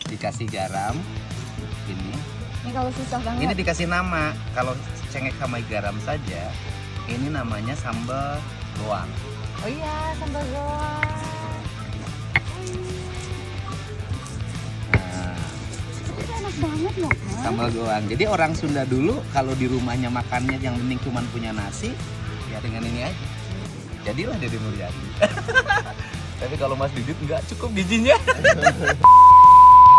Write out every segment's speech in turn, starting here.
dikasih garam. Ini kalau susah banget. Ini dikasih nama. Kalau cengek sama garam saja, ini namanya sambal goang. Oh iya, sambal goang. Enak banget loh, kan? Sambal goang. Jadi orang Sunda dulu kalau di rumahnya makannya yang penting cuma punya nasi, ya dengan ini aja. Jadilah Deddy Mulyadi. Tapi kalau Mas Didit nggak cukup bijinya.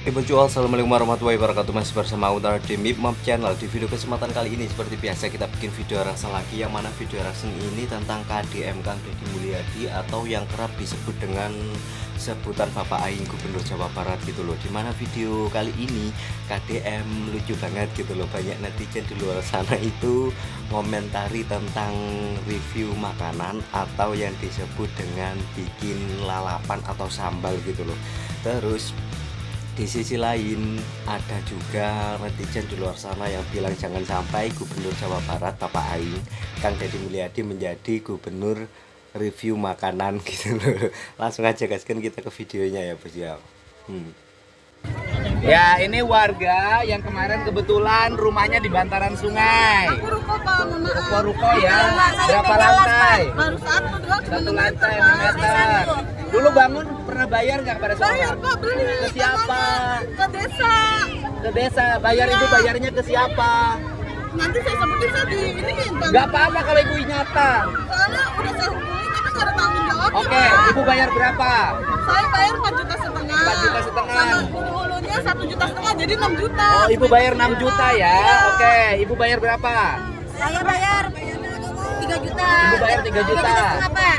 Berjual, assalamualaikum warahmatullahi wabarakatuh. Masih bersama Utara di Mipmap Channel. Di video kesempatan kali ini seperti biasa kita bikin video rasa lagi, yang mana video rasa ini tentang KDM Kang Deddy Mulyadi, atau yang kerap disebut dengan sebutan Bapak Aing Gubernur Jawa Barat gitu loh. Dimana video kali ini KDM lucu banget gitu loh. Banyak netizen di luar sana itu ngomentari tentang review makanan atau yang disebut dengan bikin lalapan atau sambal gitu loh. Terus di sisi lain ada juga netizen di luar sana yang bilang jangan sampai Gubernur Jawa Barat Bapak Aing Kang Deddy Mulyadi menjadi gubernur review makanan gitu loh. Langsung aja gaskan kita ke videonya ya Bos ya. Ya, ini warga yang kemarin kebetulan rumahnya di bantaran sungai. Aku ruko Pak, mohon maaf. Ruko ya. Berapa lantai? Baru Satu lantai 6 meter. Dulu bangun pernah bayar nggak kepada seorang? Bayar Pak, beli. Ke siapa? Ke desa. Ke desa. Bayar itu bayarnya ke siapa? Nanti saya sebutin saya di ini Bang. Nggak apa-apa kalau ibu nyata. Soalnya udah saya hubungi tapi nggak ada tanggung jawab. Oke, ibu bayar berapa? Saya bayar 4,5 juta. 4,5 juta. Sama hulu-hulunya 1,5 juta, jadi 6 juta. Oh, ibu bayar 6 juta ya. Oke, ibu bayar berapa? Saya bayar 3 juta. Ibu bayar 3 juta.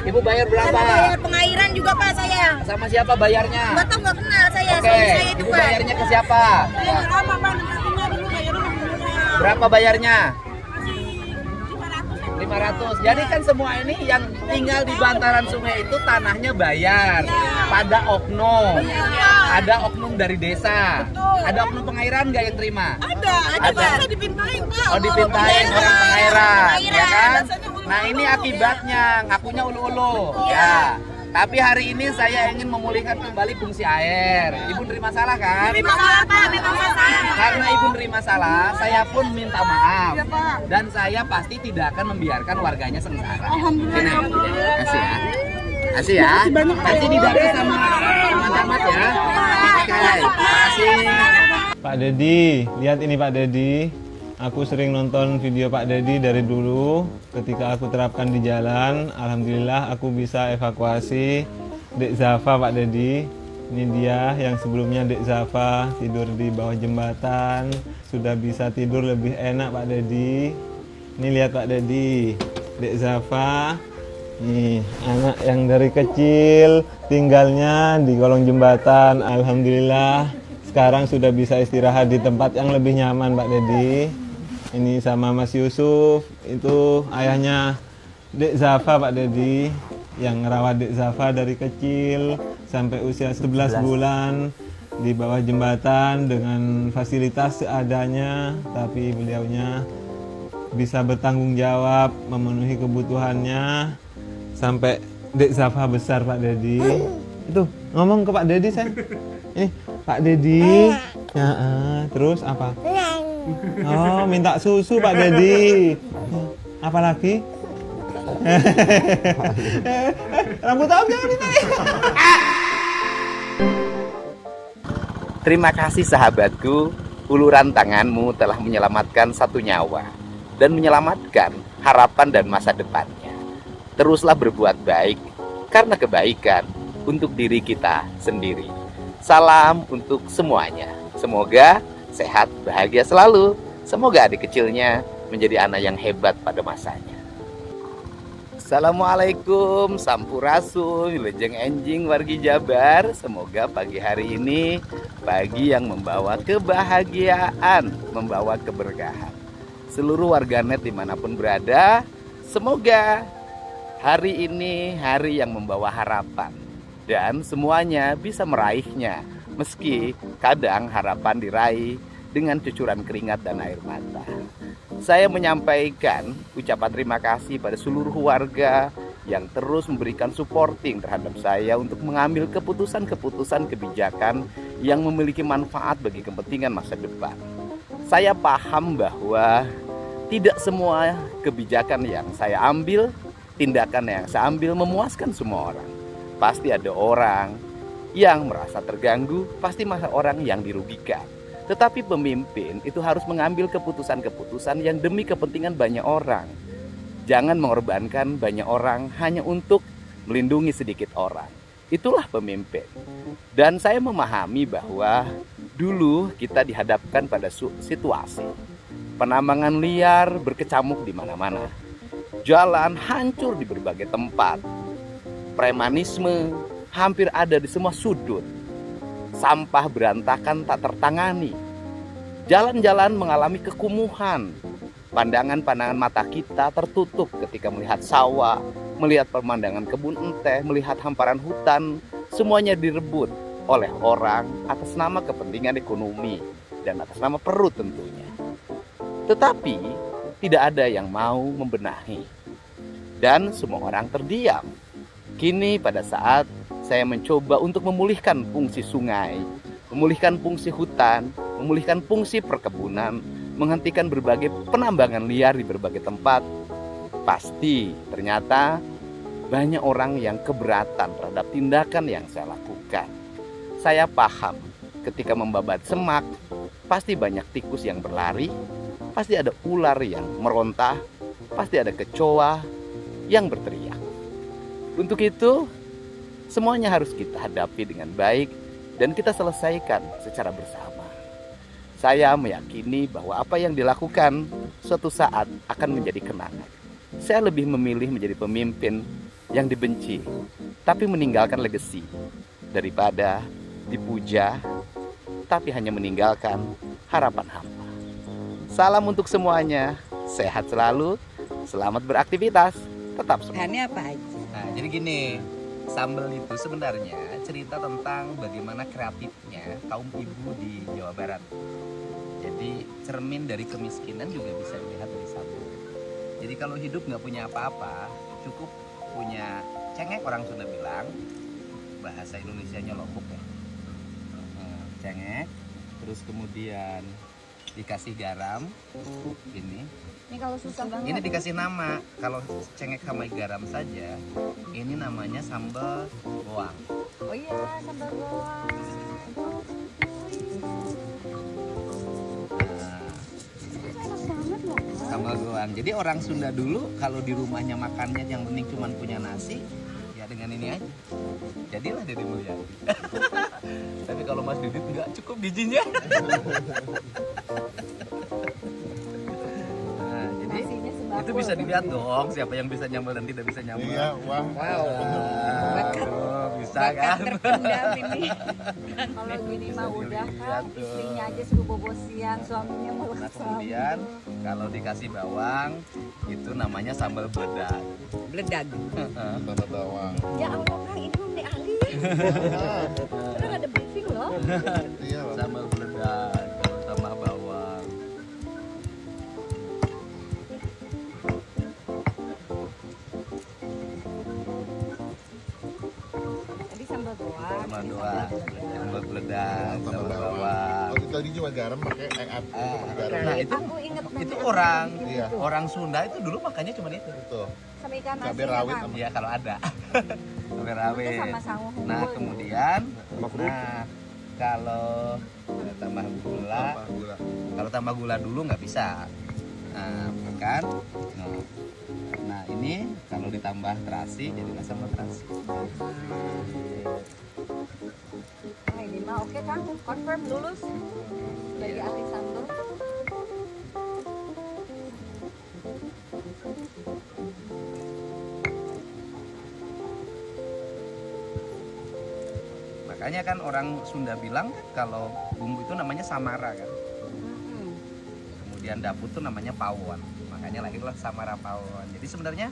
Ibu bayar berapa? Sama bayar pengairan juga Pak saya. Sama siapa bayarnya? Nggak tahu, nggak kenal saya. Oke, Suami saya itu ibu Pak. bayarnya ke siapa? Saya nggak tahu Pak, nantinya dulu bayarnya Berapa bayarnya? 500. Jadi kan semua ini yang tinggal di bantaran sungai itu tanahnya bayar pada oknum. Ada oknum dari desa. Ada oknum pengairan nggak yang terima? Ada Pak, saya dipintain Pak. Oh, dipintain orang pengairan, ya kan? Biasanya Nah, ini akibatnya ngakunya ulu-ulu. Ya. Tapi hari ini saya ingin memulihkan kembali fungsi air. Ibu nerima salah kan? masalah Pak, memang masalah. Karena ibu nerima salah, saya pun minta maaf. Iya, Pak. Dan saya pasti tidak akan membiarkan warganya sengsara. Alhamdulillah. Kasih ya. Kasih ya. Kasih didata sama camat ya. Oke, kasih. Pak Deddy, lihat ini Pak Deddy. Aku sering nonton video Pak Deddy dari dulu. Ketika aku terapkan di jalan, alhamdulillah aku bisa evakuasi Dek Zafa Pak Deddy. Ini dia yang sebelumnya Dek Zafa tidur di bawah jembatan, sudah bisa tidur lebih enak Pak Deddy. Ini lihat Pak Deddy, Dek Zafa. Nih, anak yang dari kecil tinggalnya di kolong jembatan. Alhamdulillah sekarang sudah bisa istirahat di tempat yang lebih nyaman Pak Deddy. Ini sama Mas Yusuf, itu ayahnya Dek Zafa Pak Deddy, yang ngerawat Dek Zafa dari kecil sampai usia 11 bulan di bawah jembatan dengan fasilitas seadanya, tapi beliaunya bisa bertanggung jawab memenuhi kebutuhannya sampai Dek Zafa besar Pak Deddy. Itu ngomong ke Pak Deddy saya. Ini Pak Deddy. Ya, terus apa? Oh, minta susu Pak Deddy. Apa lagi? Rambut om jangan ditarik. Terima kasih sahabatku, uluran tanganmu telah menyelamatkan satu nyawa dan menyelamatkan harapan dan masa depannya. Teruslah berbuat baik karena kebaikan untuk diri kita sendiri. Salam untuk semuanya. Semoga sehat, bahagia selalu. Semoga adik kecilnya menjadi anak yang hebat pada masanya. Assalamualaikum, sampurasun, wilujeng enjing wargi Jabar. Semoga pagi hari ini pagi yang membawa kebahagiaan, membawa keberkahan. Seluruh warganet dimanapun berada, semoga hari ini hari yang membawa harapan dan semuanya bisa meraihnya. Meski kadang harapan diraih dengan cucuran keringat dan air mata. Saya menyampaikan ucapan terima kasih pada seluruh warga yang terus memberikan supporting terhadap saya untuk mengambil keputusan-keputusan kebijakan yang memiliki manfaat bagi kepentingan masa depan. Saya paham bahwa tidak semua kebijakan yang saya ambil, tindakan yang saya ambil memuaskan semua orang. Pasti ada orang yang merasa terganggu, pasti ada orang yang dirugikan. Tetapi pemimpin itu harus mengambil keputusan-keputusan yang demi kepentingan banyak orang. Jangan mengorbankan banyak orang hanya untuk melindungi sedikit orang. Itulah pemimpin. Dan saya memahami bahwa dulu kita dihadapkan pada situasi penambangan liar berkecamuk di mana-mana. Jalan hancur di berbagai tempat. Premanisme hampir ada di semua sudut. Sampah berantakan tak tertangani. Jalan-jalan mengalami kekumuhan. Pandangan-pandangan mata kita tertutup ketika melihat sawah, melihat pemandangan kebun teh, melihat hamparan hutan. Semuanya direbut oleh orang atas nama kepentingan ekonomi dan atas nama perut tentunya. Tetapi tidak ada yang mau membenahi. Dan semua orang terdiam. Kini pada saat saya mencoba untuk memulihkan fungsi sungai, memulihkan fungsi hutan, memulihkan fungsi perkebunan, menghentikan berbagai penambangan liar di berbagai tempat. Pasti ternyata banyak orang yang keberatan terhadap tindakan yang saya lakukan. Saya paham ketika membabat semak, pasti banyak tikus yang berlari, pasti ada ular yang merontah, pasti ada kecoa yang berteriak. Untuk itu, semuanya harus kita hadapi dengan baik dan kita selesaikan secara bersama. Saya meyakini bahwa apa yang dilakukan suatu saat akan menjadi kenangan. Saya lebih memilih menjadi pemimpin yang dibenci, tapi meninggalkan legasi, daripada dipuja, tapi hanya meninggalkan harapan hampa. Salam untuk semuanya, sehat selalu, selamat beraktivitas, tetap semangat. Bahannya apa aja? Nah, jadi gini, sambal itu sebenarnya cerita tentang bagaimana kreatifnya kaum ibu di Jawa Barat. Jadi cermin dari kemiskinan juga bisa dilihat dari sambal. Jadi kalau hidup nggak punya apa-apa, cukup punya cengek, orang Sunda bilang, bahasa Indonesianya lobok ya. Cengek, terus kemudian dikasih garam, Ini kalau susah banget. ini dikasih nama. Kalau cengek sama garam saja, ini namanya sambal goang. Oh iya, sambal goang. Sambal goang. Jadi orang Sunda dulu kalau di rumahnya makannya yang penting cuma punya nasi, ya dengan ini aja. Jadilah Deddy Mulyadi. Tapi kalau Mas Didit nggak cukup bijinya. Nah, jadi itu bisa dilihat dong siapa yang bisa nyambel dan tidak bisa nyambel. Iya, wah. Bisa Bakat kan? terpendam ini. Kalau gini mah udah kan dilihat tuh. istrinya aja suruh bobo siang, suaminya Nah, malah kemudian kalau dikasih bawang itu namanya sambal bedak. Bledag. Tata bawang. Ya Allah Kang, ini belum ahli. Udah ada briefing loh. Iya, Pak. Sambal bedak kalau tambah bawang. Tadi sambal goang, Sambal ini doang, sambal bedak, Tambah sambal bawang. bawang. Oh, tadi cuma garam pakai pakai garam. Nah itu Aku inget itu orang Iya. orang Sunda itu dulu makannya cuma itu. Betul. sama ikan Cabai asin rawit ya, Kang? Iya kalau ada. Cabai Itu rawit. sama sangu Nah unggul. kemudian, Sama kerupuk. nah kalau tambah gula, Tambah gula. kalau tambah gula dulu nggak bisa. Nah kan, nah ini kalau ditambah terasi jadilah sambal terasi. Nah ini mah oke Kang, confirm lulus sebagai ahli sambal. Makanya kan orang Sunda bilang kalau bumbu itu namanya samara kan. Hmm. Kemudian dapur itu namanya pawon. Makanya lahirlah samara pawon. Jadi sebenarnya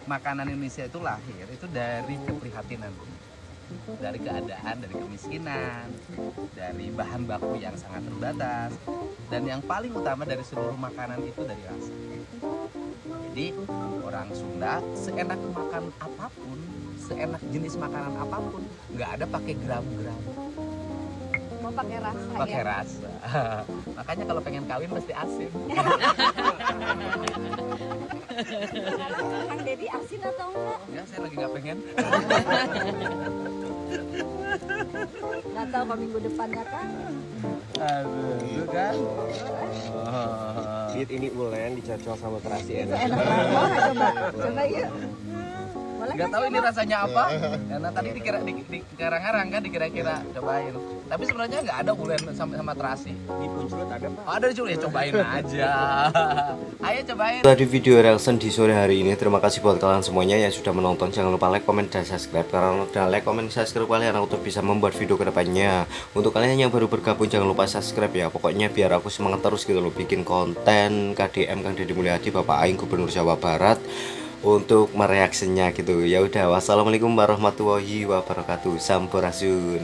makanan Indonesia itu lahir itu dari keprihatinan, dari keadaan, dari kemiskinan, dari bahan baku yang sangat terbatas, dan yang paling utama dari seluruh makanan itu dari rasa. Jadi orang Sunda seenak makan apapun, seenak jenis makanan apapun, nggak ada pakai gram-gram. semua pakai rasa pakai ya. rasa. Makanya kalau pengen kawin mesti asin. Kang Dedi asin atau enggak? Ya saya lagi nggak pengen. Nggak tahu kalau minggu depannya kan. Aduh, itu kan. Lihat ini ulen dicocol sama terasi enak. Enak banget. Mau nggak coba? Coba yuk. Boleh Nggak kan tahu ini coba? rasanya apa. Karena tadi dikira dikarang-karang kan dikira-kira cobain. Tapi sebenarnya nggak ada ulen sama terasi. Di Punculut ada Pak. Oh, ada di ya cobain aja. Ayo cobain. Tadi video reaction di sore hari ini. Terima kasih buat kalian semuanya yang sudah menonton. Jangan lupa like, comment, dan subscribe. Karena dengan like, comment, subscribe kalian untuk bisa membuat video kedepannya. Untuk kalian yang baru bergabung jangan lupa subscribe ya. Pokoknya biar aku semangat terus gitu loh bikin konten KDM Kang Deddy Mulyadi Bapak Aing Gubernur Jawa Barat untuk mereaksinya gitu. Ya udah, wassalamualaikum warahmatullahi wabarakatuh. Sampurasun.